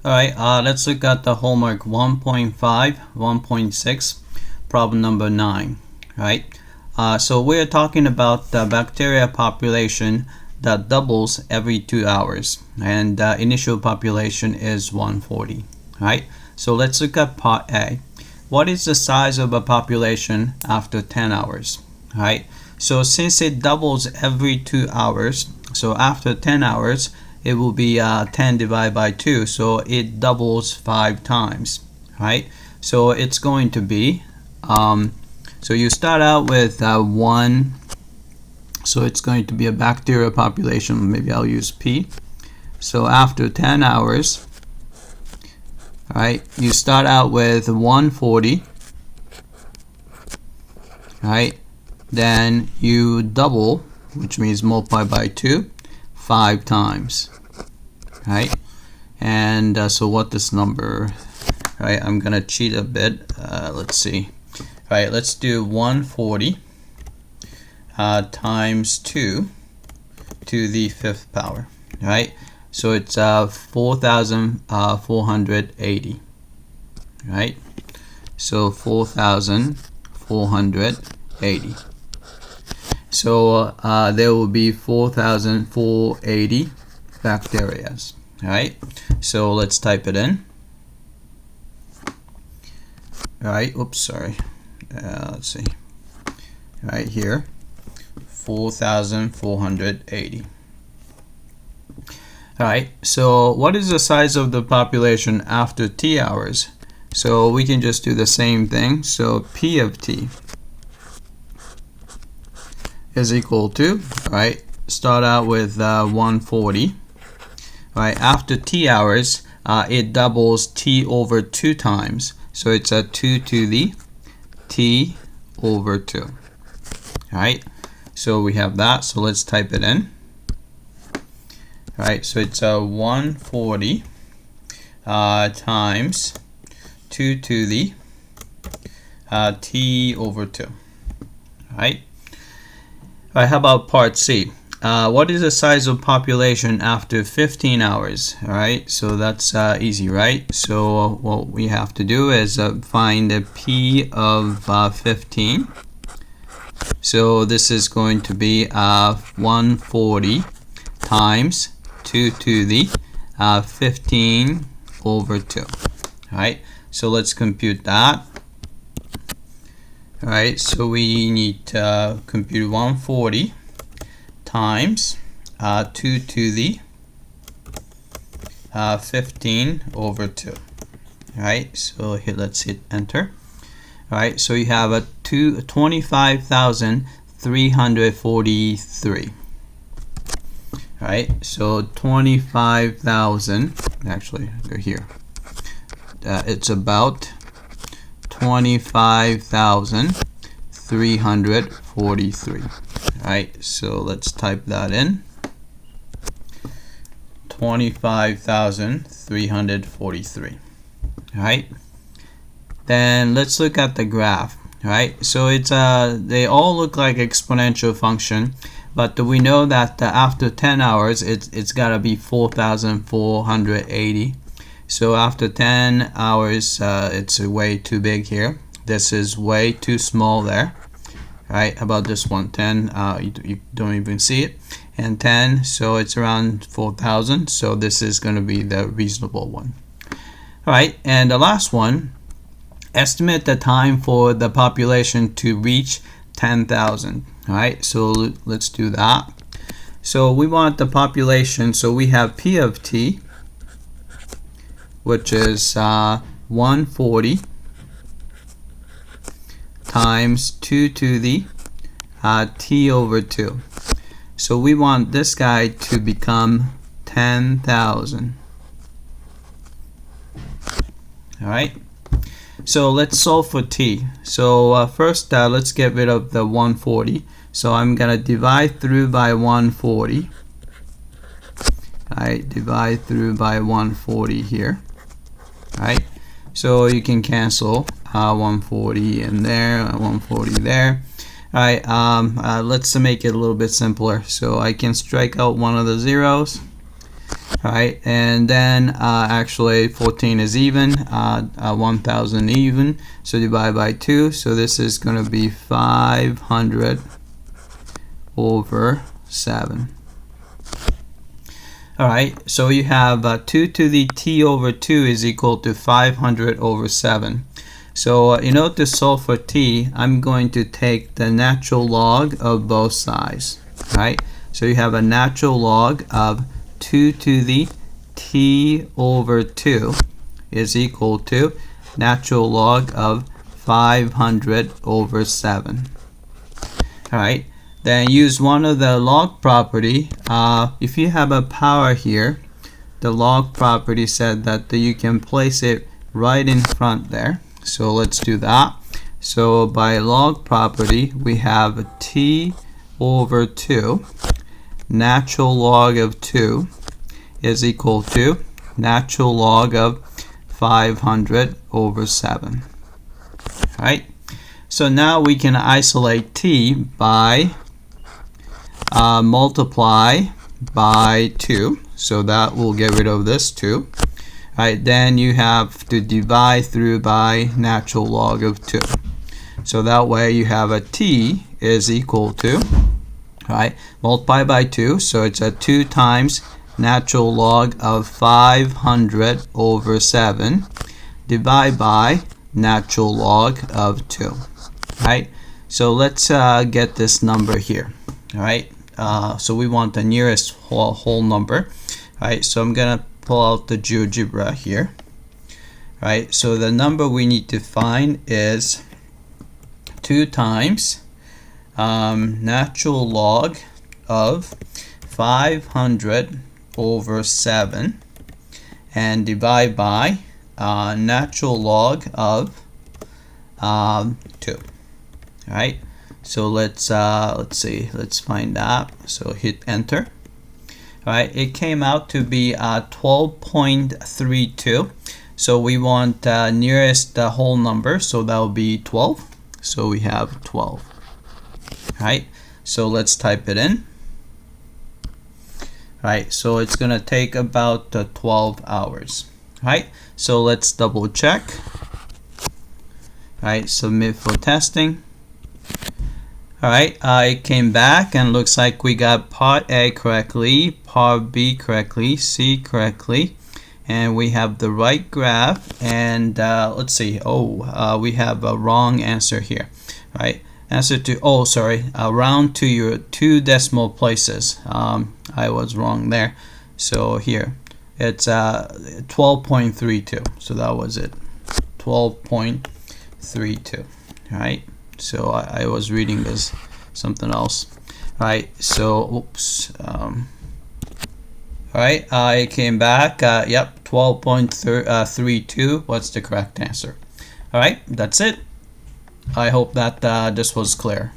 Alright, let's look at the homework 1.5-1.6, problem number 9. Right? So we're talking about the bacteria population that doubles every 2 hours, and the initial population is 140. Right? So let's look at part A. What is the size of a population after 10 hours? Right? So since it doubles every 2 hours, so after 10 hours, it will be 10 divided by 2, so it doubles 5 times, right? So it's going to be, so you start out with 1, so it's going to be a bacterial population, maybe I'll use P. So after 10 hours, right, you start out with 140, right? Then you double, which means multiply by 2, 5 times, right? And so what this number, right? I'm gonna cheat a bit. Let's see. Right, let's do 140 times 2 to the 5th power, right? So it's 4,480, right? So 4,480. So there will be 4,480 bacteria. Right? So let's type it in. Right? Oops, sorry. Let's see. Right here, 4,480. Alright, so what is the size of the population after T hours? So we can just do the same thing. So P of T is equal to, right, start out with 140, right? After T hours, it doubles T over 2 times, so it's a 2 to the T over 2, right? So we have that, so let's type it in. Right, so it's a 140 times 2 to the T over 2, right? Alright, how about part C? What is the size of population after 15 hours? Alright, so that's easy, right? So what we have to do is find the P of 15. So this is going to be 140 times 2 to the 15 over 2. Alright, so let's compute that. Alright, so we need to compute 140 times 2 to the 15 over 2. Alright, so here let's hit enter. Alright, so you have a 25,343. Alright, so 25,000, actually they're here. It's about 25,343. Alright, so let's type that in. 25,343. Alright, then let's look at the graph. Alright, so it's they all look like exponential function, but we know that after 10 hours it's gotta be 4,480. So after 10 hours, it's way too big here. This is way too small there. Right? How about this one? 10, you don't even see it. And 10, so it's around 4,000. So this is going to be the reasonable one. All right, and the last one, estimate the time for the population to reach 10,000. All right, so let's do that. So we want the population, so we have P of T, which is 140 times 2 to the T over 2. So we want this guy to become 10,000. Alright, so let's solve for T. So first let's get rid of the 140. So I'm gonna divide through by 140. I divide through by 140 here. Right, so you can cancel 140 in there, 140 there. All right, let's make it a little bit simpler. So I can strike out one of the zeros, All right, and then actually 14 is even, 1000 even, so divide by 2, so this is going to be 500 over 7. All right, so you have 2 to the t over 2 is equal to 500 over 7. So in order to solve for t, I'm going to take the natural log of both sides. All right, so you have a natural log of 2 to the t over 2 is equal to natural log of 500 over 7. All right, then use one of the log property. If you have a power here, the log property said that you can place it right in front there. So let's do that. So by log property, we have t over 2, natural log of 2 is equal to natural log of 500 over 7. All right. So now we can isolate t by multiply by 2. So that will get rid of this 2. All right, then you have to divide through by natural log of 2. So that way you have a t is equal to, right, multiply by 2. So it's a 2 times natural log of 500 over 7 divide by natural log of 2. Right, so let's get this number here. All right, so we want the nearest whole number. All right, so I'm gonna pull out the GeoGebra here. All right, so the number we need to find is 2 times natural log of 500 over 7 and divide by natural log of 2. All right, so let's see, let's find that. So hit enter. All right, it came out to be 12.32. So we want nearest whole number, so that will be 12. So we have 12. All right, so let's type it in. All right, so it's gonna take about 12 hours. All right, so let's double check. All right, submit for testing. All right, it came back and looks like we got part A correctly, part B correctly, C correctly, and we have the right graph. And let's see, we have a wrong answer here. All right, answer to, round to your 2 decimal places. I was wrong there. So here, it's 12.32. So that was it, 12.32. All right. So I was reading this something else. All right, so oops. All right, it came back. Yep, 12.32. What's the correct answer? All right, that's it. I hope that this was clear.